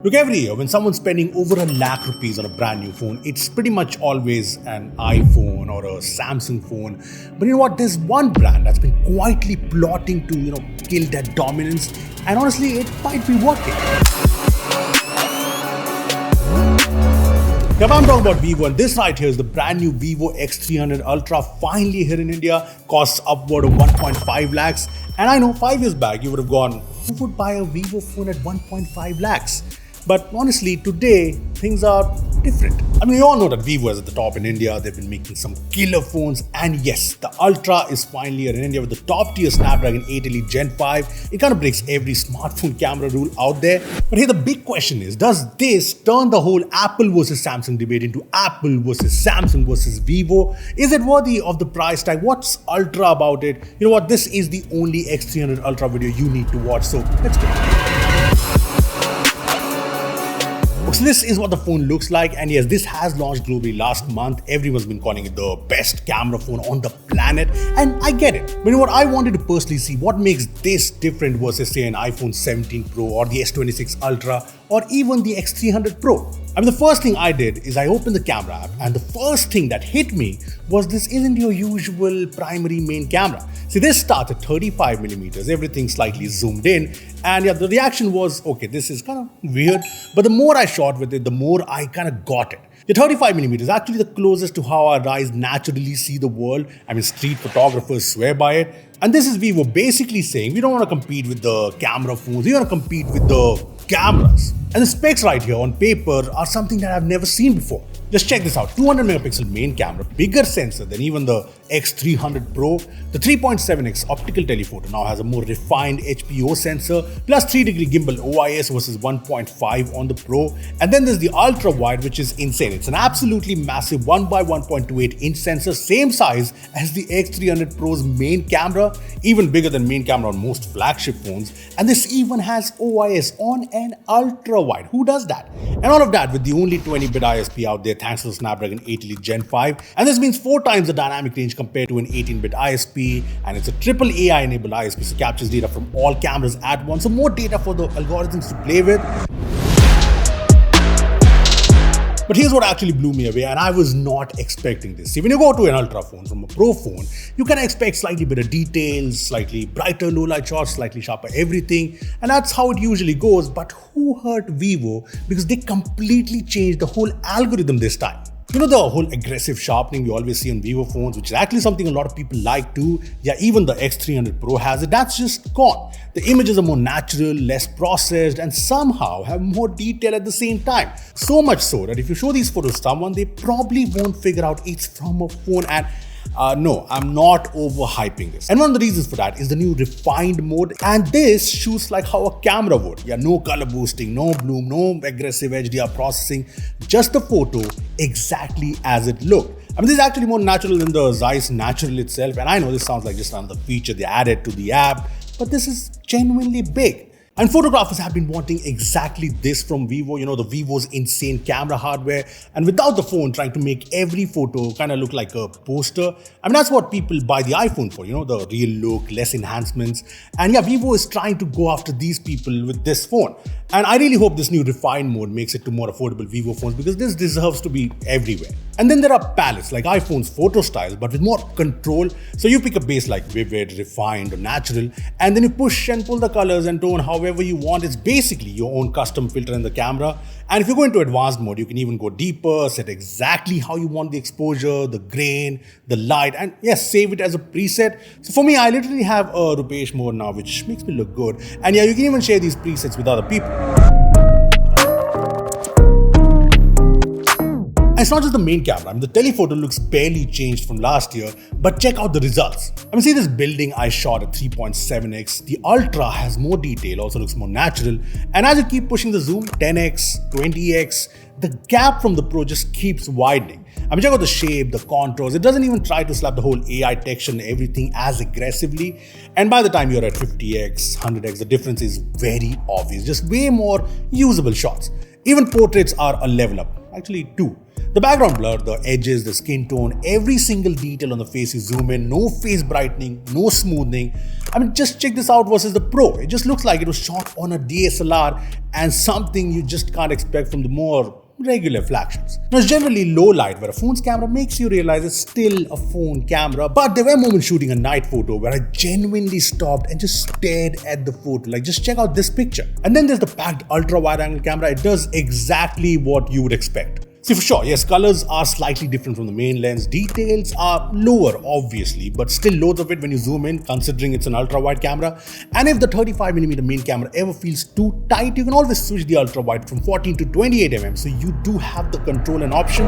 Look, every year when someone's spending over ₹1,00,000 on a brand new phone, it's pretty much always an iPhone or a Samsung phone. But you know what? There's one brand that's been quietly plotting to, kill that dominance, and honestly, it might be working. Now, I'm talking about Vivo, and this right here is the brand new Vivo X300 Ultra, finally here in India, costs upward of 1.5 lakhs. And I know 5 years back you would have gone, who would buy a Vivo phone at 1.5 lakhs? But honestly, today, things are different. I mean, we all know that Vivo is at the top in India. They've been making some killer phones. And yes, the Ultra is finally here in India with the top tier Snapdragon 8 Elite Gen 5. It kind of breaks every smartphone camera rule out there. But here the big question is, does this turn the whole Apple versus Samsung debate into Apple versus Samsung versus Vivo? Is it worthy of the price tag? What's Ultra about it? You know what? This is the only X300 Ultra video you need to watch. So let's go. So this is what the phone looks like, and yes, this has launched globally last month. Everyone's been calling it the best camera phone on the planet, and I get it. But you know what, I wanted to personally see what makes this different versus say an iPhone 17 Pro or the S26 Ultra or even the X300 Pro. I mean, the first thing I did is I opened the camera app, and the first thing that hit me was this isn't your usual primary main camera. See, this starts at 35mm, everything slightly zoomed in, and yeah, the reaction was, okay, this is kind of weird, but the more I shot with it, the more I kind of got it. The 35mm is actually the closest to how our eyes naturally see the world. I mean, street photographers swear by it. And this is Vivo basically saying, we don't want to compete with the camera phones, we want to compete with the cameras. And the specs right here on paper are something that I've never seen before. Just check this out, 200 megapixel main camera, bigger sensor than even the X300 Pro. The 3.7x optical telephoto now has a more refined HPO sensor, plus 3-degree gimbal OIS versus 1.5 on the Pro. And then there's the ultra wide, which is insane. It's an absolutely massive 1x1.28 inch sensor, same size as the X300 Pro's main camera, even bigger than main camera on most flagship phones. And this even has OIS on an ultra wide. Who does that? And all of that with the only 20-bit ISP out there, thanks to the Snapdragon 8 Elite Gen 5. And this means 4 times the dynamic range compared to an 18-bit ISP. And it's a triple AI-enabled ISP, so captures data from all cameras at once. So more data for the algorithms to play with. But here's what actually blew me away, and I was not expecting this. See, when you go to an Ultra phone from a Pro phone, you can expect slightly better details, slightly brighter low-light shots, slightly sharper everything, and that's how it usually goes. But who hurt Vivo? Because they completely changed the whole algorithm this time. You know, the whole aggressive sharpening we always see on Vivo phones, which is actually something a lot of people like too. Yeah, even the X300 Pro has it. That's just gone. The images are more natural, less processed, and somehow have more detail at the same time. So much so that if you show these photos to someone, they probably won't figure out it's from a phone. And no, I'm not overhyping this. And one of the reasons for that is the new refined mode. And this shoots like how a camera would. Yeah, no color boosting, no bloom, no aggressive HDR processing, just the photo exactly as it looked. I mean, this is actually more natural than the Zeiss Natural itself. And I know this sounds like just another feature they added to the app, but this is genuinely big. And photographers have been wanting exactly this from Vivo, the Vivo's insane camera hardware, and without the phone trying to make every photo kind of look like a poster. I mean, that's what people buy the iPhone for, the real look, less enhancements. And yeah, Vivo is trying to go after these people with this phone. And I really hope this new refined mode makes it to more affordable Vivo phones, because this deserves to be everywhere. And then there are palettes like iPhone's photo styles, but with more control. So you pick a base like vivid, refined, or natural, and then you push and pull the colors and tone however you want. It's basically your own custom filter in the camera. And if you go into advanced mode, you can even go deeper, set exactly how you want the exposure, the grain, the light, and yes, save it as a preset. So for me, I literally have a Rupesh mode now, which makes me look good. And yeah, you can even share these presets with other people. It's not just the main camera. I mean, the telephoto looks barely changed from last year, but check out the results. I mean, see this building I shot at 3.7x. The Ultra has more detail, also looks more natural. And as you keep pushing the zoom, 10x, 20x, the gap from the Pro just keeps widening. I mean, check out the shape, the contours. It doesn't even try to slap the whole AI texture and everything as aggressively. And by the time you're at 50x, 100x, the difference is very obvious. Just way more usable shots. Even portraits are a level up. actually two. The background blur, the edges, the skin tone, every single detail on the face you zoom in, no face brightening, no smoothing. I mean, just check this out versus the Pro. It just looks like it was shot on a DSLR and something you just can't expect from the more regular flagships. Now, it's generally low light where a phone's camera makes you realize it's still a phone camera, but there were moments shooting a night photo where I genuinely stopped and just stared at the photo, like just check out this picture. And then there's the packed ultra wide angle camera. It does exactly what you would expect. See, for sure, yes, colors are slightly different from the main lens, details are lower obviously, but still loads of it when you zoom in considering it's an ultra wide camera. And if the 35mm main camera ever feels too tight, you can always switch the ultra wide from 14 to 28mm, so you do have the control and option.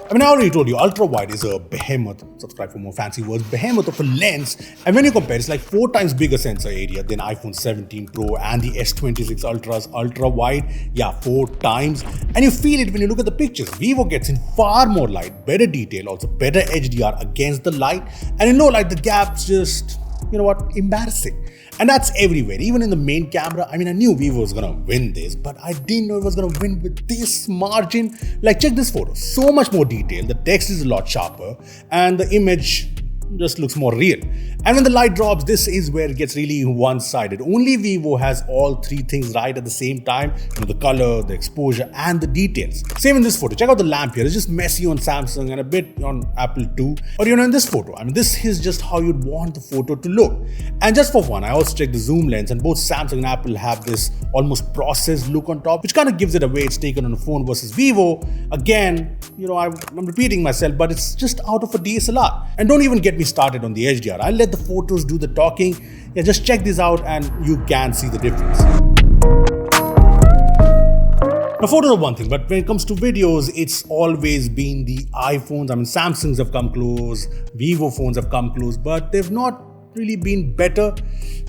I mean, I already told you, ultra-wide is a behemoth, subscribe for more fancy words, behemoth of a lens, and when you compare, it's like 4 times bigger sensor area than iPhone 17 Pro and the S26 Ultra's ultra-wide, yeah, 4 times, and you feel it when you look at the pictures. Vivo gets in far more light, better detail, also better HDR against the light, and in low light, the gap's just, you know what, embarrassing. And that's everywhere, even in the main camera. I mean, I knew Vivo was gonna win this, but I didn't know it was gonna win with this margin. Like, check this photo, so much more detail, the text is a lot sharper, and the image just looks more real. And when the light drops, this is where it gets really one-sided. Only Vivo has all 3 things right at the same time, you know, the color, the exposure, and the details. Same in this photo. Check out the lamp here. It's just messy on Samsung and a bit on Apple too. Or, you know, in this photo, I mean, this is just how you'd want the photo to look. And just for fun, I also checked the zoom lens, and both Samsung and Apple have this almost processed look on top, which kind of gives it away it's taken on a phone versus Vivo. Again, you know, I'm repeating myself, but it's just out of a DSLR. And don't even get me started on the HDR. I'll let the photos do the talking. Yeah, just check this out and you can see the difference. Now, photos are one thing, but when it comes to videos, it's always been the iPhones. I mean, Samsungs have come close, Vivo phones have come close, but they've not really been better.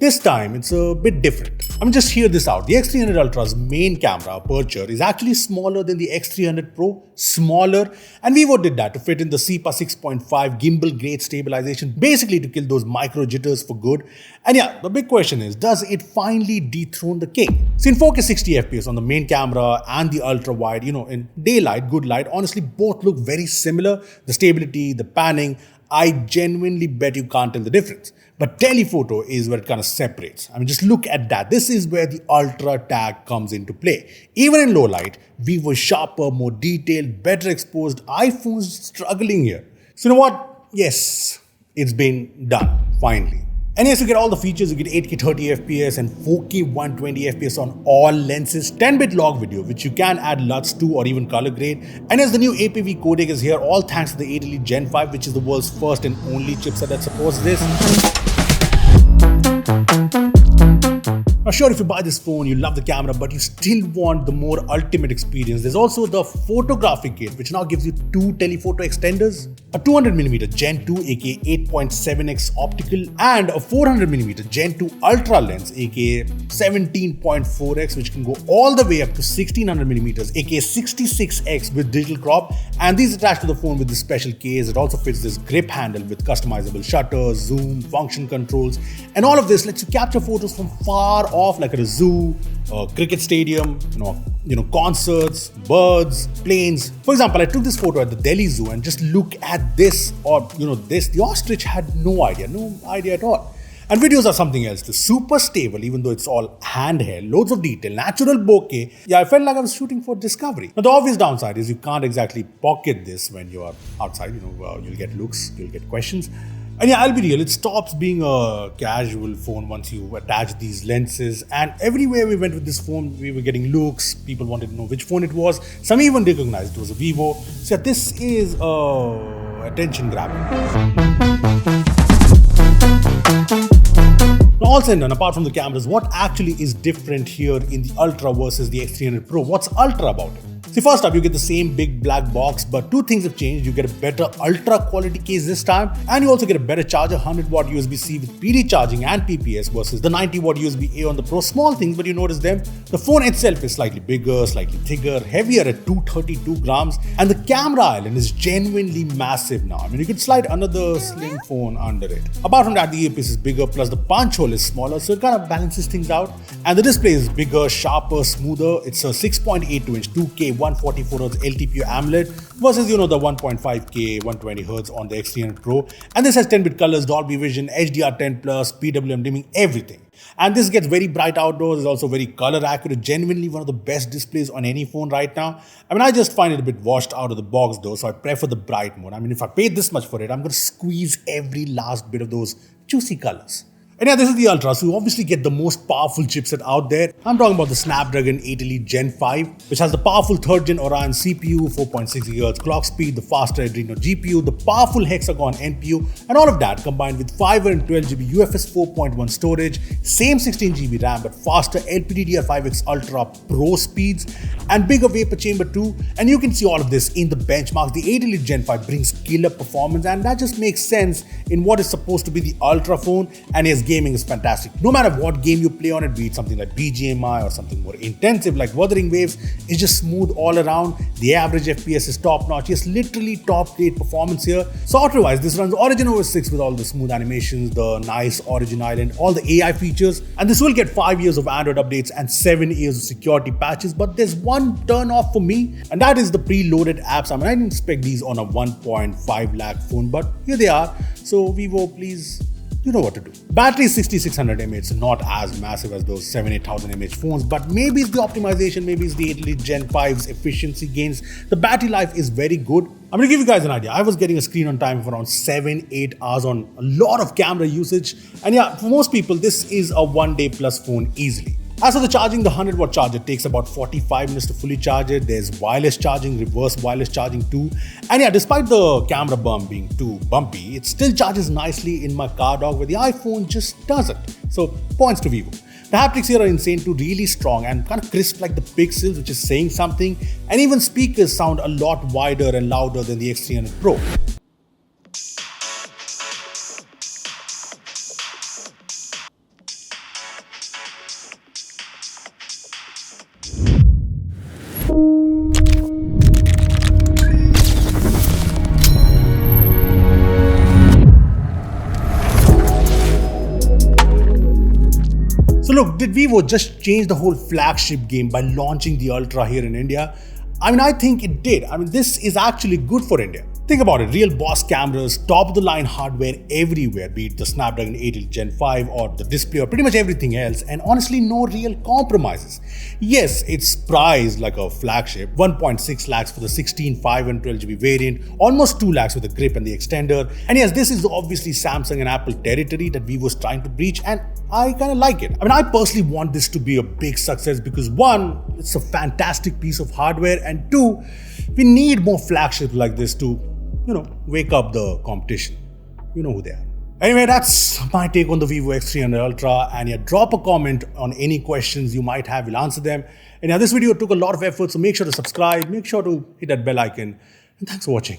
This time, it's a bit different. I mean, just hear this out. The X300 Ultra's main camera aperture is actually smaller than the X300 Pro, smaller, and Vivo did that to fit in the SEPA 6.5 gimbal grade stabilization, basically to kill those micro jitters for good. And yeah, the big question is, does it finally dethrone the king? So in 4K 60 FPS on the main camera and the ultra wide, you know, in daylight, good light, honestly, both look very similar. The stability, the panning, I genuinely bet you can't tell the difference. But telephoto is where it kind of separates. I mean, just look at that. This is where the ultra tag comes into play. Even in low light, Vivo is sharper, more detailed, better exposed. iPhone's struggling here. So you know what? Yes, it's been done, finally. And yes, you get all the features. You get 8K 30 FPS and 4K 120 FPS on all lenses, 10-bit log video, which you can add LUTs to or even color grade. And as the new APV codec is here, all thanks to the 8 Elite Gen 5, which is the world's first and only chipset that supports this. Now, sure, if you buy this phone, you love the camera, but you still want the more ultimate experience. There's also the photographic kit, which now gives you 2 telephoto extenders, a 200mm Gen 2 aka 8.7x optical, and a 400mm Gen 2 Ultra lens aka 17.4x, which can go all the way up to 1600mm aka 66x with digital crop. And these attached to the phone with this special case. It also fits this grip handle with customizable shutter, zoom, function controls, and all of this lets you capture photos from far off, like at a zoo, a cricket stadium, you know, concerts, birds, planes. For example, I took this photo at the Delhi Zoo, and just look at this, or you know, this. The ostrich had no idea at all. And videos are something else. They're super stable, even though it's all handheld, loads of detail, natural bokeh. Yeah, I felt like I was shooting for Discovery. Now, the obvious downside is you can't exactly pocket this when you are outside. You know, you'll get looks, you'll get questions. And yeah, I'll be real, it stops being a casual phone once you attach these lenses. And everywhere we went with this phone, we were getting looks. People wanted to know which phone it was. Some even recognized it was a Vivo. So yeah, this is attention grabbing. Now, all said and done, apart from the cameras, what actually is different here in the Ultra versus the X300 Pro? What's Ultra about it? See, first up, you get the same big black box, but two things have changed. You get a better ultra quality case this time, and you also get a better charger, 100-watt USB-C with PD charging and PPS versus the 90-watt USB-A on the Pro. Small things, but you notice them. The phone itself is slightly bigger, slightly thicker, heavier at 232 grams, and the camera island is genuinely massive now. I mean, you could slide another slim phone under it. Apart from that, the earpiece is bigger, plus the punch hole is smaller, so it kind of balances things out. And the display is bigger, sharper, smoother. It's a 6.82-inch 2K 144Hz LTPO AMOLED versus, the 1.5K 120Hz on the X300 Pro. And this has 10-bit colors, Dolby Vision, HDR10+, PWM dimming, everything. And this gets very bright outdoors. It's also very color accurate. Genuinely one of the best displays on any phone right now. I mean, I just find it a bit washed out of the box though, so I prefer the bright mode. I mean, if I paid this much for it, I'm going to squeeze every last bit of those juicy colors. And yeah, this is the Ultra, so you obviously get the most powerful chipset out there. I'm talking about the Snapdragon 8 Elite Gen 5, which has the powerful 3rd Gen Orion CPU, 4.6 GHz clock speed, the faster Adreno GPU, the powerful Hexagon NPU, and all of that combined with 512GB UFS 4.1 storage, same 16GB RAM but faster LPDDR5X Ultra Pro speeds, and bigger vapor chamber too. And you can see all of this in the benchmarks. The 8 Elite Gen 5 brings killer performance, and that just makes sense in what is supposed to be the Ultra phone, and yes, gaming is fantastic. No matter what game you play on it, be it something like BGMI or something more intensive like Wuthering Waves, it's just smooth all around. The average FPS is top notch. Yes, literally top grade performance here. Software wise, this runs Origin OS 6 with all the smooth animations, the nice Origin Island, all the AI features, and this will get 5 years of Android updates and 7 years of security patches. But there's one turn off for me, and that is the preloaded apps. I mean, I didn't expect these on a 1.5 lakh phone, but here they are. So Vivo, please, you know what to do. Battery is 6600 mAh, so not as massive as those 7,000-8,000 mAh phones, but maybe it's the optimization, maybe it's the 8 Elite Gen 5's efficiency gains. The battery life is very good. I'm going to give you guys an idea. I was getting a screen on time of around 7-8 hours on a lot of camera usage. And yeah, for most people, this is a 1 day plus phone easily. As for the charging, the 100-watt charger takes about 45 minutes to fully charge it. There's wireless charging, reverse wireless charging too. And yeah, despite the camera bump being too bumpy, it still charges nicely in my car dock where the iPhone just doesn't. So points to Vivo. The haptics here are insane too, really strong and kind of crisp like the pixels, which is saying something. And even speakers sound a lot wider and louder than the X300 Pro. So look, did Vivo just change the whole flagship game by launching the Ultra here in India? I mean, I think it did. I mean, this is actually good for India. Think about it, real boss cameras, top of the line hardware everywhere, be it the Snapdragon 8 Elite Gen 5 or the display or pretty much everything else, and honestly no real compromises. Yes, it's priced like a flagship, 1.6 lakhs for the 16, 5 and 12GB variant, almost 2 lakhs with the grip and the extender. And yes, this is obviously Samsung and Apple territory that Vivo's trying to breach, and I kind of like it. I mean, I personally want this to be a big success because one, it's a fantastic piece of hardware, and two, we need more flagships like this to wake up the competition. You know who they are. Anyway, that's my take on the Vivo X300 Ultra. And yeah, drop a comment on any questions you might have. We'll answer them. And yeah, this video took a lot of effort, so make sure to subscribe, make sure to hit that bell icon. And thanks for watching.